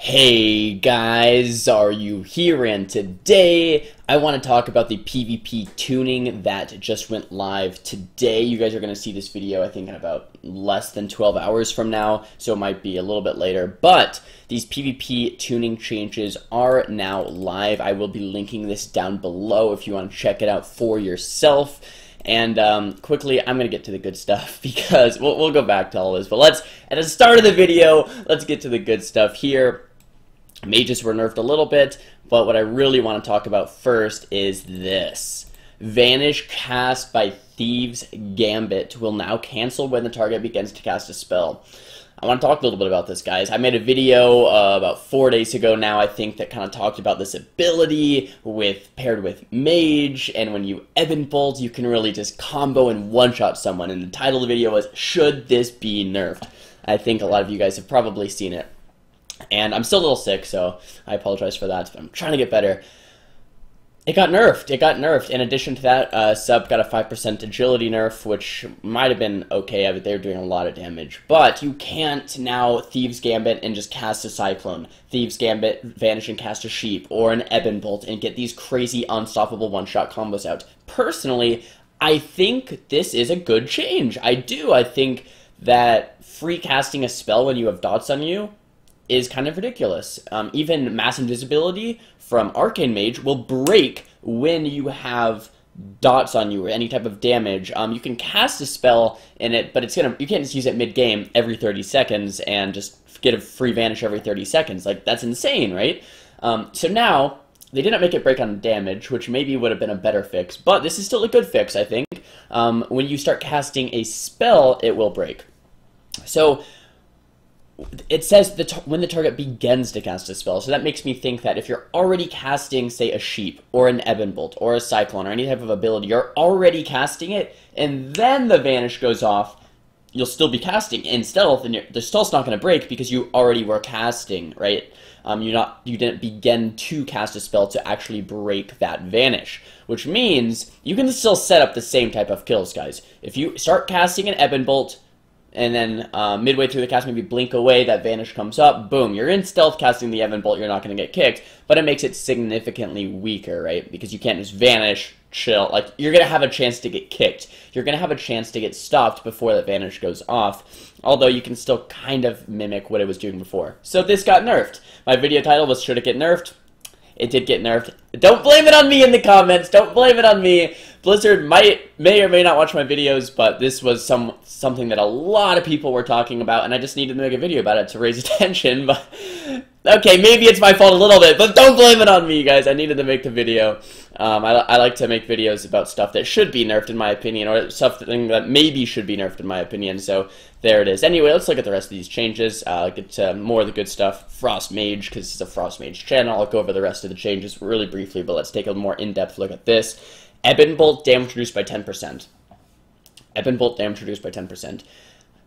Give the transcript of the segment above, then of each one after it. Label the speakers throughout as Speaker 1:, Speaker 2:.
Speaker 1: Hey guys, Xaryu here, and today I want to talk about the PvP tuning that just went live today. You guys are going to see this video, I think, in about less than 12 hours from now, so it might be a little bit later. But these PvP tuning changes are now live. I will be linking this down below if you want to check it out for yourself. And quickly, I'm going to get to the good stuff because we'll go back to all this. But at the start of the video, let's get to the good stuff here. Mages were nerfed a little bit, but what I really want to talk about first is this. Vanish cast by Thieves' Gambit will now cancel when the target begins to cast a spell. I want to talk a little bit about this, guys. I made a video about 4 days ago now, I think, that kind of talked about this ability paired with Mage, and when you Ebon Bolt, you can really just combo and one-shot someone, and the title of the video was, Should This Be Nerfed? I think a lot of you guys have probably seen it. And I'm still a little sick, so I apologize for that, but I'm trying to get better. It got nerfed. It got nerfed. In addition to that, Sub got a 5% agility nerf, which might have been okay. They were doing a lot of damage. But you can't now Thieves' Gambit and just cast a Cyclone. Thieves' Gambit, vanish and cast a Sheep, or an Ebon Bolt, and get these crazy unstoppable one-shot combos out. Personally, I think this is a good change. I do. I think that free casting a spell when you have dots on you is kind of ridiculous. Even Mass Invisibility from Arcane Mage will break when you have dots on you or any type of damage. You can cast a spell in it, but you can't just use it mid-game every 30 seconds and just get a free vanish every 30 seconds. Like, that's insane, right? So now, they didn't make it break on damage, which maybe would have been a better fix, but this is still a good fix, I think. When you start casting a spell, it will break. So it says when the target begins to cast a spell, so that makes me think that if you're already casting, say, a Sheep, or an Ebon Bolt, or a Cyclone, or any type of ability, you're already casting it, and then the Vanish goes off, you'll still be casting in Stealth, and the Stealth's not going to break because you already were casting, right? You didn't begin to cast a spell to actually break that Vanish, which means you can still set up the same type of kills, guys. If you start casting an Ebon Bolt, and then midway through the cast, maybe blink away, that Vanish comes up, boom, you're in Stealth casting the Ebon Bolt, you're not going to get kicked, but it makes it significantly weaker, right? Because you can't just Vanish, chill, like, you're going to have a chance to get kicked. You're going to have a chance to get stopped before that Vanish goes off, although you can still kind of mimic what it was doing before. So this got nerfed. My video title was, Should It Get Nerfed? It did get nerfed. Don't blame it on me in the comments. Don't blame it on me. Blizzard may or may not watch my videos, but this was something that a lot of people were talking about, and I just needed to make a video about it to raise attention. But okay, maybe it's my fault a little bit, but don't blame it on me, guys. I needed to make the video. I like to make videos about stuff that should be nerfed, in my opinion, or something that maybe should be nerfed, in my opinion. So there it is. Anyway, let's look at the rest of these changes. Get to more of the good stuff. Frost Mage, because it's a Frost Mage channel. I'll go over the rest of the changes really briefly, but let's take a more in-depth look at this. Ebon Bolt damage reduced by 10%. Ebon Bolt damage reduced by 10%.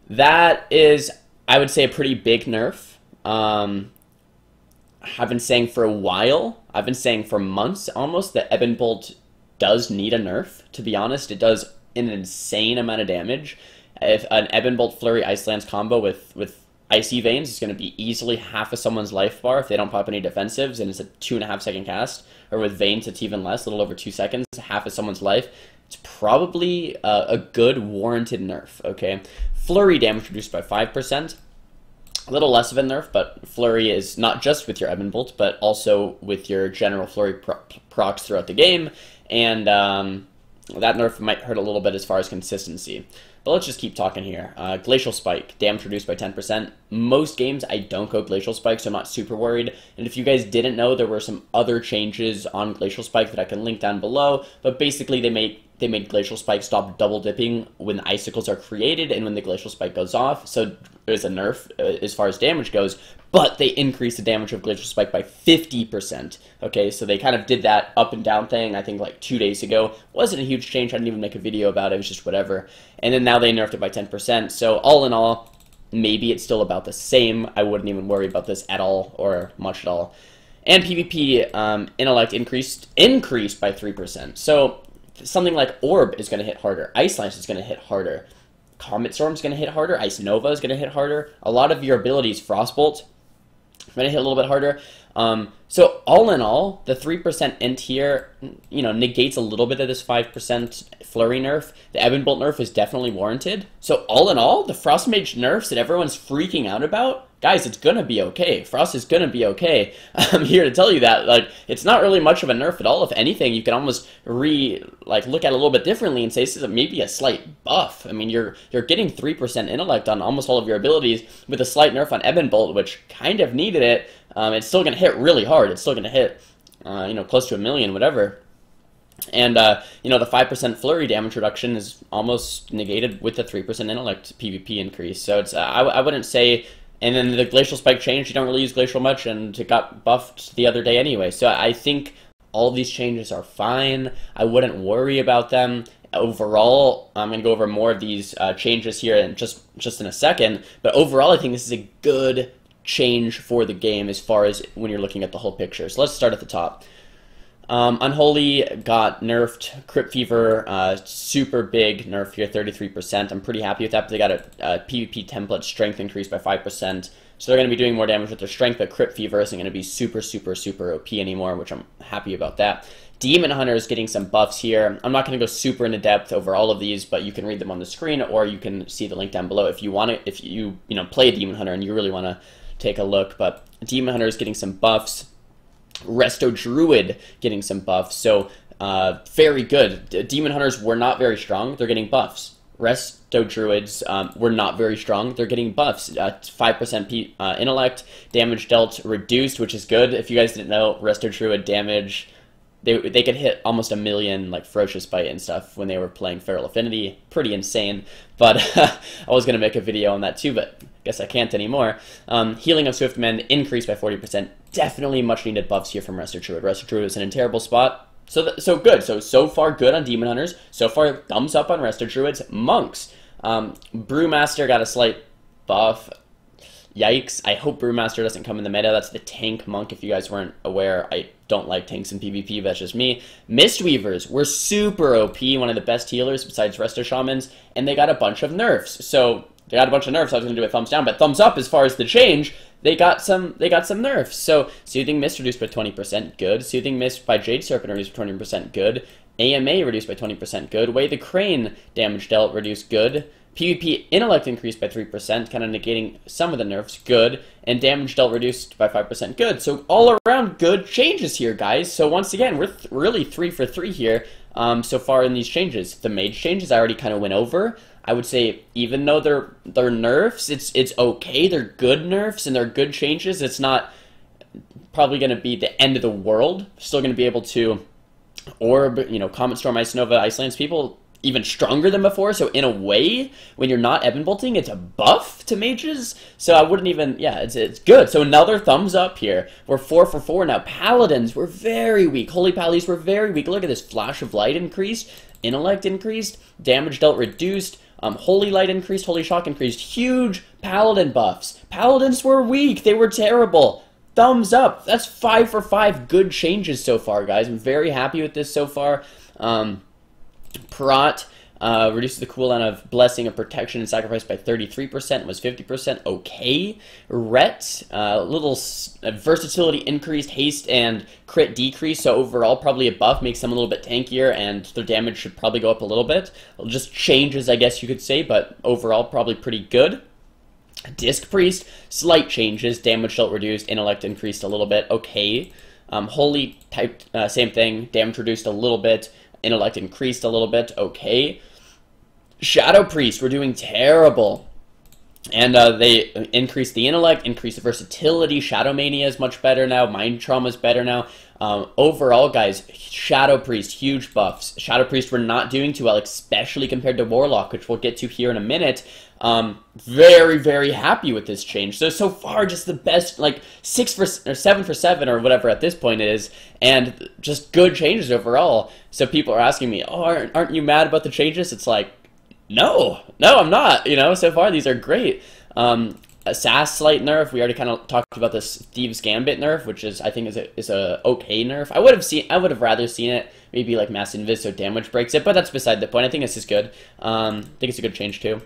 Speaker 1: That is, I would say, a pretty big nerf. I've been saying for a while, I've been saying for months almost, that Ebon Bolt does need a nerf, to be honest. It does an insane amount of damage. If an Ebon Bolt Flurry Ice Lance combo with Icy Veins is going to be easily half of someone's life bar if they don't pop any defensives, and it's a 2.5 second cast, or with Veins it's even less, a little over 2 seconds, half of someone's life. It's probably a good warranted nerf, okay? Flurry damage reduced by 5%. A little less of a nerf, but Flurry is not just with your Ebon Bolt, but also with your general Flurry procs throughout the game, and that nerf might hurt a little bit as far as consistency. But let's just keep talking here. Glacial Spike, damage reduced by 10%. Most games, I don't go Glacial Spike, so I'm not super worried. And if you guys didn't know, there were some other changes on Glacial Spike that I can link down below. But basically, they made Glacial Spike stop double dipping when icicles are created and when the Glacial Spike goes off. So there's a nerf as far as damage goes, but they increased the damage of Glacial Spike by 50%. Okay, so they kind of did that up and down thing, I think, like 2 days ago. Wasn't a huge change. I didn't even make a video about it. It was just whatever. And then now they nerfed it by 10%. So all in all, maybe it's still about the same. I wouldn't even worry about this at all or much at all. And PvP Intellect increased by 3%. So something like Orb is going to hit harder. Ice Lance is going to hit harder. Comet Storm is going to hit harder. Ice Nova is going to hit harder. A lot of your abilities, Frostbolt, Might hit a little bit harder. So all in all, the 3% int here, you know, negates a little bit of this 5% flurry nerf. The Ebon Bolt nerf is definitely warranted. So all in all, the Frost Mage nerfs that everyone's freaking out about, guys, it's gonna be okay. Frost is gonna be okay. I'm here to tell you that, like, it's not really much of a nerf at all. If anything, you can almost look at it a little bit differently and say this is maybe a slight buff. I mean, you're getting 3% intellect on almost all of your abilities with a slight nerf on Ebon Bolt, which kind of needed it. It's still gonna hit really hard. It's still gonna hit, you know, close to 1 million, whatever. And, you know, the 5% flurry damage reduction is almost negated with the 3% intellect PvP increase. So it's, I wouldn't say, and then the Glacial Spike changed, you don't really use Glacial much, and it got buffed the other day anyway. So I think all these changes are fine. I wouldn't worry about them. Overall, I'm going to go over more of these changes here in just in a second. But overall, I think this is a good change for the game as far as when you're looking at the whole picture. So let's start at the top. Unholy got nerfed. Crypt Fever, super big nerf here, 33%. I'm pretty happy with that, but they got a PvP template strength increase by 5%. So they're going to be doing more damage with their strength, but Crypt Fever isn't going to be super OP anymore, which I'm happy about that. Demon Hunter is getting some buffs here. I'm not going to go super into depth over all of these, but you can read them on the screen, or you can see the link down below if you want to, if you know, play a Demon Hunter and you really want to take a look. But Demon Hunter is getting some buffs. Resto Druid getting some buffs, so very good. Demon Hunters were not very strong, they're getting buffs. Resto Druids were not very strong, they're getting buffs. 5% intellect, damage dealt reduced, which is good. If you guys didn't know, Resto Druid damage, they could hit almost 1 million, like Ferocious Bite and stuff when they were playing Feral Affinity. Pretty insane, but I was going to make a video on that too, but I guess I can't anymore. Healing of Swift Mend increased by 40%. Definitely much needed buffs here from Resto Druid. Resto Druid is in a terrible spot. So good. So far good on Demon Hunters. So far thumbs up on Resto Druids. Monks. Brewmaster got a slight buff. Yikes. I hope Brewmaster doesn't come in the meta. That's the tank monk, if you guys weren't aware. I don't like tanks in PvP, but that's just me. Mistweavers were super OP, one of the best healers besides Resto Shamans, and they got a bunch of nerfs. So they got a bunch of nerfs. I was going to do a thumbs down, but thumbs up as far as the change. They got some nerfs. So Soothing Mist reduced by 20%, good. Soothing Mist by Jade Serpent reduced by 20%, good. AMA reduced by 20%, good. Way the Crane damage dealt reduced, good. PvP intellect increased by 3%, kind of negating some of the nerfs, good. And damage dealt reduced by 5%, good. So all around good changes here, guys. So once again, we're really 3 for 3 here so far in these changes. The mage changes I already kind of went over. I would say even though they're nerfs, it's okay. They're good nerfs and they're good changes. It's not probably going to be the end of the world. Still going to be able to orb, you know, Comet Storm, Ice Nova, Ice Lance people even stronger than before. So in a way, when you're not Ebon Bolting, it's a buff to mages. So I wouldn't even, yeah, it's good. So another thumbs up here. We're 4 for 4 now. Paladins were very weak. Holy Pallies were very weak. Look at this. Flash of Light increased. Intellect increased. Damage dealt reduced. Holy Light increased. Holy Shock increased. Huge Paladin buffs. Paladins were weak. They were terrible. Thumbs up. That's 5 for 5 good changes so far, guys. I'm very happy with this so far. Prat reduces the cooldown of Blessing of Protection and Sacrifice by 33%, was 50%, okay. Ret, little versatility increased, haste and crit decrease, so overall probably a buff, makes them a little bit tankier, and their damage should probably go up a little bit. Just changes, I guess you could say, but overall probably pretty good. Disc Priest, slight changes, damage dealt reduced, intellect increased a little bit, okay. Holy type, same thing, damage reduced a little bit, intellect increased a little bit, okay. Shadow Priest, we're doing terrible. And they increased the intellect, increased the versatility. Shadow Mania is much better now. Mind Trauma is better now. Overall, guys, Shadow Priest, huge buffs. Shadow Priest we're not doing too well, especially compared to Warlock, which we'll get to here in a minute. Very, very happy with this change. So far, just the best, like 7 for 7 or whatever at this point it is, and just good changes overall. So people are asking me, oh, aren't you mad about the changes? It's like, no, I'm not. You know, so far these are great. A SAS slight nerf. We already kind of talked about this Thieves Gambit nerf, which is I think is a okay nerf. I would have rather seen it maybe like Mass Invis so damage breaks it, but that's beside the point. I think this is good. I think it's a good change too.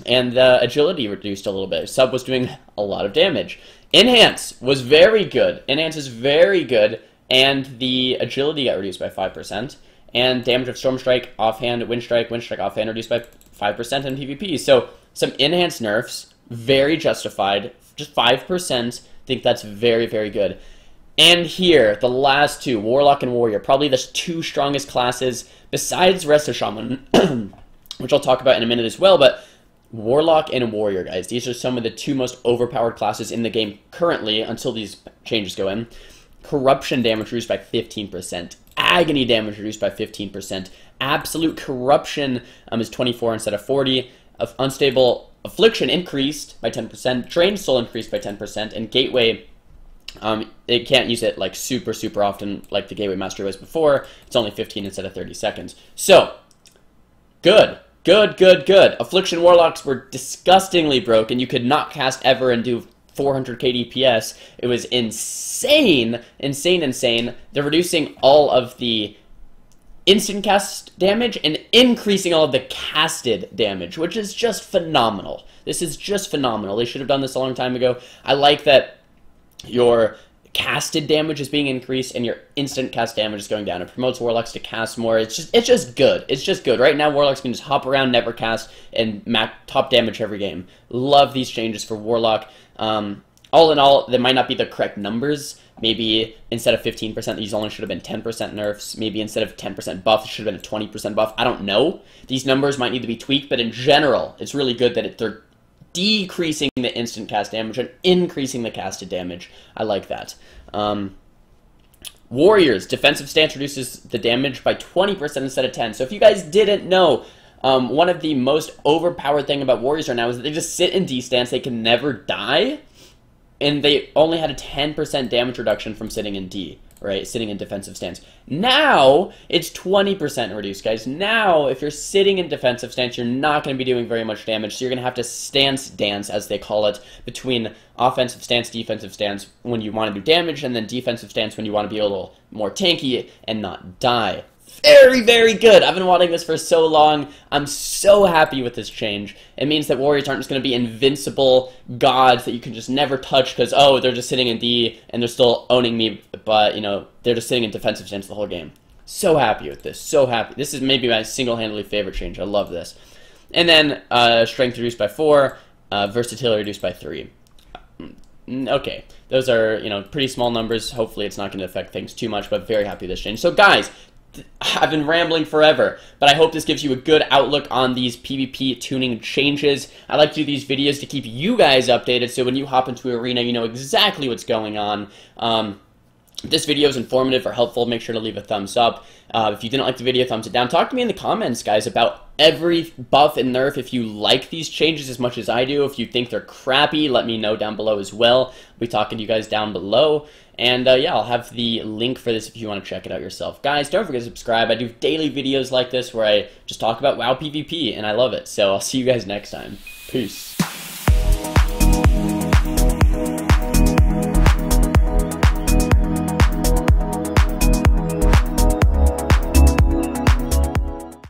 Speaker 1: And the agility reduced a little bit. Sub was doing a lot of damage. Enhance was very good. Enhance is very good, and the agility got reduced by 5%. And damage of Storm Strike, Offhand, Wind Strike, Offhand reduced by 5% in PvP. So some enhanced nerfs, very justified. Just 5%. Think that's very, very good. And here, the last two, Warlock and Warrior, probably the two strongest classes besides Rest of Shaman, which I'll talk about in a minute as well, but Warlock and Warrior, guys. These are some of the two most overpowered classes in the game currently until these changes go in. Corruption damage reduced by 15%. Agony damage reduced by 15%. Absolute Corruption is 24 instead of 40. Unstable Affliction increased by 10%. Drained Soul increased by 10%. And Gateway, it can't use it like super often like the Gateway Mastery was before. It's only 15 instead of 30 seconds. So, good. Good. Affliction Warlocks were disgustingly broken. You could not cast ever and do 400k DPS. It was insane. They're reducing all of the instant cast damage and increasing all of the casted damage, which is just phenomenal. This is just phenomenal. They should have done this a long time ago. I like that your casted damage is being increased and your instant cast damage is going down. It promotes Warlocks to cast more. It's just good. It's just good. Right now, Warlocks can just hop around, never cast, and top damage every game. Love these changes for Warlock. All in all, they might not be the correct numbers. Maybe instead of 15%, these only should have been 10% nerfs. Maybe instead of 10% buff, it should have been a 20% buff. I don't know. These numbers might need to be tweaked, but in general, it's really good that they're decreasing the instant cast damage and increasing the casted damage. I like that. Warriors, defensive stance reduces the damage by 20% instead of 10. So if you guys didn't know, one of the most overpowered thing about Warriors right now is that they just sit in D stance, they can never die, and they only had a 10% damage reduction from sitting in D, right? Sitting in defensive stance. Now, it's 20% reduced, guys. Now, if you're sitting in defensive stance, you're not going to be doing very much damage, so you're going to have to stance dance, as they call it, between offensive stance, defensive stance when you want to do damage, and then defensive stance when you want to be a little more tanky and not die. Very, very good. I've been wanting this for so long. I'm so happy with this change. It means that Warriors aren't just going to be invincible gods that you can just never touch because, oh, they're just sitting in D and they're still owning me, but, you know, they're just sitting in defensive stance the whole game. So happy with this. So happy. This is maybe my single-handedly favorite change. I love this. And then strength reduced by 4, versatility reduced by 3. Okay, those are, you know, pretty small numbers. Hopefully it's not going to affect things too much, but very happy with this change. So, guys, I've been rambling forever, but I hope this gives you a good outlook on these PvP tuning changes. I like to do these videos to keep you guys updated, so when you hop into Arena, you know exactly what's going on. If this video is informative or helpful, make sure to leave a thumbs up. If you didn't like the video, thumbs it down. Talk to me in the comments, guys, about every buff and nerf. If you like these changes as much as I do, if you think they're crappy, let me know down below as well. I'll be talking to you guys down below. And yeah, I'll have the link for this if you want to check it out yourself. Guys, don't forget to subscribe. I do daily videos like this where I just talk about WoW PvP, and I love it. So I'll see you guys next time. Peace.